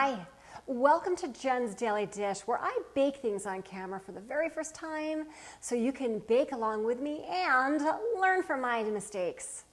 Hi, welcome to Jen's Daily Dish, where I bake things on camera for the very first time so you can bake along with me and learn from my mistakes.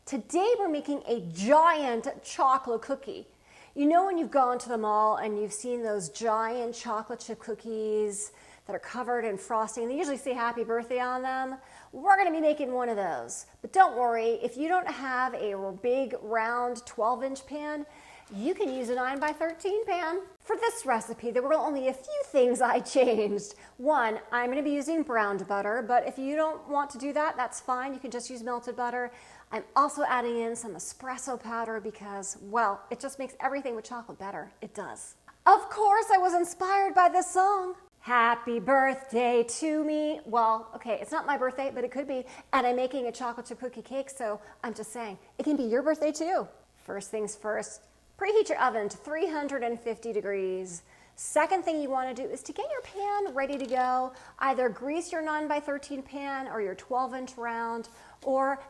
Today we're making a giant chocolate cookie. You know when you've gone to the mall and you've seen those giant chocolate chip cookies that are covered in frosting, they usually say happy birthday on them? We're gonna be making one of those. But don't worry, if you don't have a big round 12-inch pan, you can use a 9x13 pan. For this recipe, there were only a few things I changed. One, I'm gonna be using browned butter, but if you don't want to do that, that's fine. You can just use melted butter. I'm also adding in some espresso powder because, well, it just makes everything with chocolate better. It does. Of course, I was inspired by this song. Happy birthday to me. Well, okay, it's not my birthday, but it could be. And I'm making a chocolate chip cookie cake, so I'm just saying, it can be your birthday too. First things first, preheat your oven to 350 degrees. Second thing you want to do is to get your pan ready to go. Either grease your 9x13 pan or your 12-inch round, or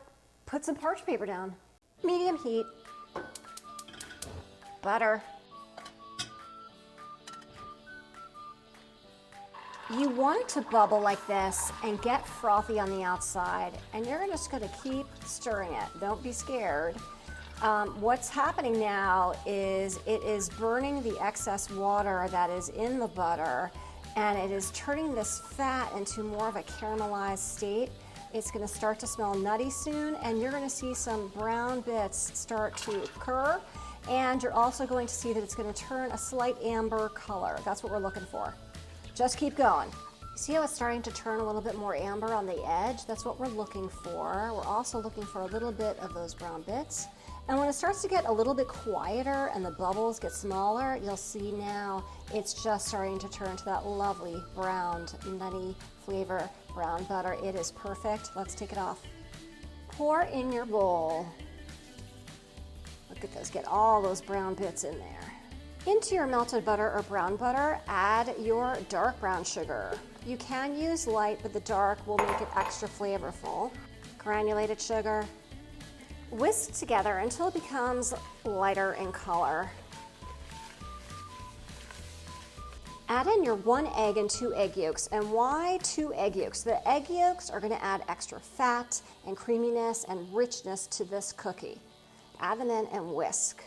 put some parchment paper down. Medium heat. Butter. You want it to bubble like this and get frothy on the outside, and you're just going to keep stirring it. Don't be scared. What's happening now is it is burning the excess water that is in the butter, and it is turning this fat into more of a caramelized state. It's going to start to smell nutty soon, and you're going to see some brown bits start to occur, and you're also going to see that it's going to turn a slight amber color. That's what we're looking for. Just keep going. See how it's starting to turn a little bit more amber on the edge? That's what we're looking for. We're also looking for a little bit of those brown bits. And when it starts to get a little bit quieter and the bubbles get smaller, you'll see now it's just starting to turn to that lovely browned, nutty flavor, brown butter. It is perfect. Let's take it off. Pour in your bowl. Look at those, get all those brown bits in there. Into your melted butter or brown butter, add your dark brown sugar. You can use light, but the dark will make it extra flavorful. Granulated sugar. Whisk together until it becomes lighter in color. Add in your 1 egg and 2 egg yolks. And why 2 egg yolks? The egg yolks are going to add extra fat and creaminess and richness to this cookie. Add them in and whisk.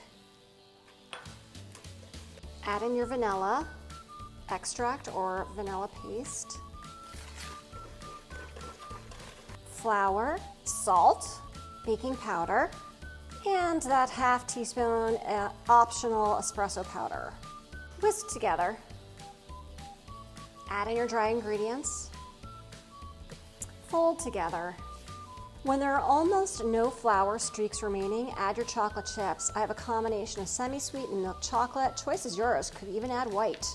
Add in your vanilla extract or vanilla paste, flour, salt, baking powder, and that half teaspoon optional espresso powder. Whisk together. Add in your dry ingredients. Fold together. When there are almost no flour streaks remaining, add your chocolate chips. I have a combination of semi-sweet and milk chocolate. Choice is yours. Could even add white.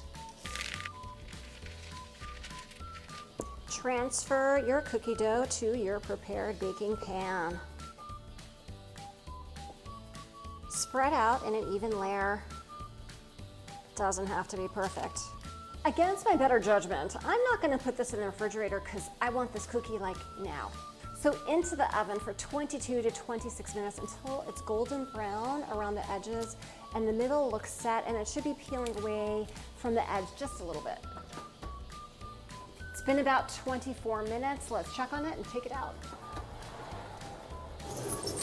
Transfer your cookie dough to your prepared baking pan. Spread out in an even layer. Doesn't have to be perfect. Against my better judgment, I'm not going to put this in the refrigerator because I want this cookie like now. So into the oven for 22 to 26 minutes until it's golden brown around the edges and the middle looks set, and it should be peeling away from the edge just a little bit. It's been about 24 minutes. Let's check on it and take it out.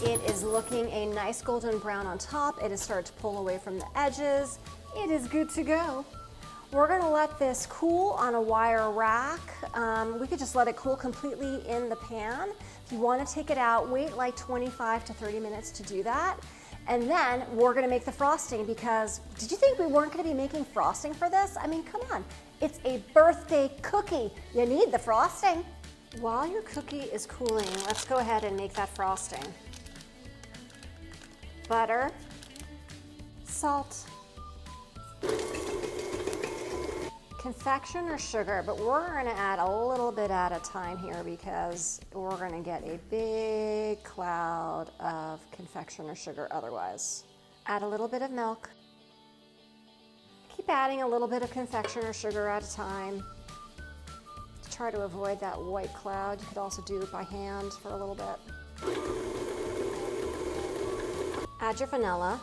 It is looking a nice golden brown on top. It has started to pull away from the edges. It is good to go. We're gonna let this cool on a wire rack. We could just let it cool completely in the pan. If you wanna take it out, wait like 25 to 30 minutes to do that. And then we're gonna make the frosting, because did you think we weren't gonna be making frosting for this? I mean, come on, it's a birthday cookie. You need the frosting. While your cookie is cooling, let's go ahead and make that frosting. Butter, salt, confection or sugar, but we're going to add a little bit at a time here because we're going to get a big cloud of confection or sugar otherwise. Add a little bit of milk. Keep adding a little bit of confection or sugar at a time to try to avoid that white cloud. You could also do it by hand for a little bit. Add your vanilla.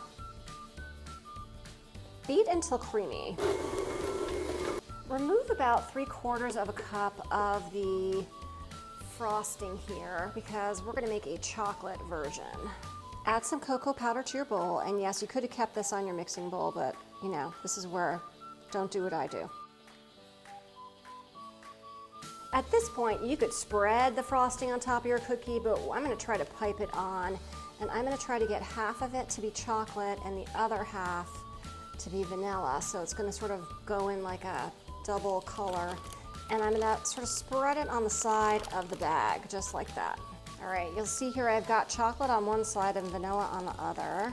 Beat until creamy. Remove about 3/4 of a cup of the frosting here because we're going to make a chocolate version. Add some cocoa powder to your bowl, and yes, you could have kept this on your mixing bowl, but you know, this is where don't do what I do. At this point, you could spread the frosting on top of your cookie, but I'm going to try to pipe it on, and I'm going to try to get half of it to be chocolate and the other half to be vanilla. So it's going to sort of go in like a double color, and I'm going to sort of spread it on the side of the bag, just like that. All right, you'll see here I've got chocolate on one side and vanilla on the other.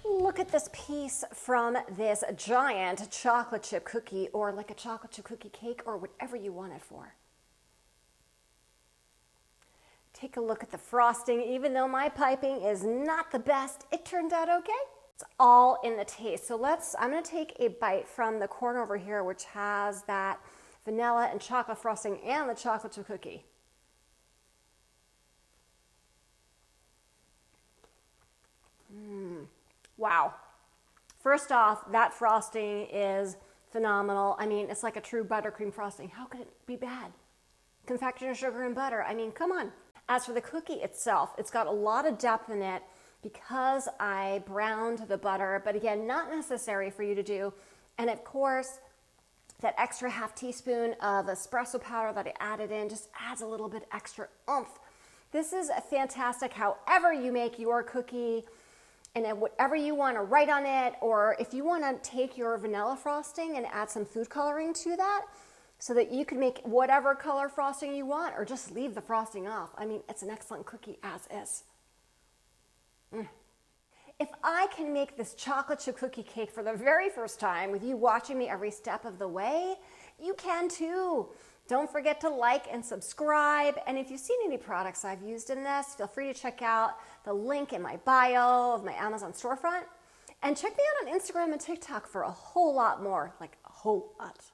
Look at this piece from this giant chocolate chip cookie, or like a chocolate chip cookie cake, or whatever you want it for. Take a look at the frosting. Even though my piping is not the best, it turned out okay. It's all in the taste. So I'm gonna take a bite from the corner over here, which has that vanilla and chocolate frosting and the chocolate chip cookie. Wow. First off, that frosting is phenomenal. I mean, it's like a true buttercream frosting. How could it be bad? Confectioner sugar and butter. I mean, come on. As for the cookie itself, it's got a lot of depth in it because I browned the butter, but again, not necessary for you to do. And of course, that extra half teaspoon of espresso powder that I added in just adds a little bit extra oomph. This is fantastic however you make your cookie, and then whatever you want to write on it, or if you want to take your vanilla frosting and add some food coloring to that so that you can make whatever color frosting you want, or just leave the frosting off. I mean, it's an excellent cookie as is. If I can make this chocolate chip cookie cake for the very first time with you watching me every step of the way, you can too. Don't forget to like and subscribe. And if you've seen any products I've used in this, feel free to check out the link in my bio of my Amazon storefront. And check me out on Instagram and TikTok for a whole lot more, like a whole lot.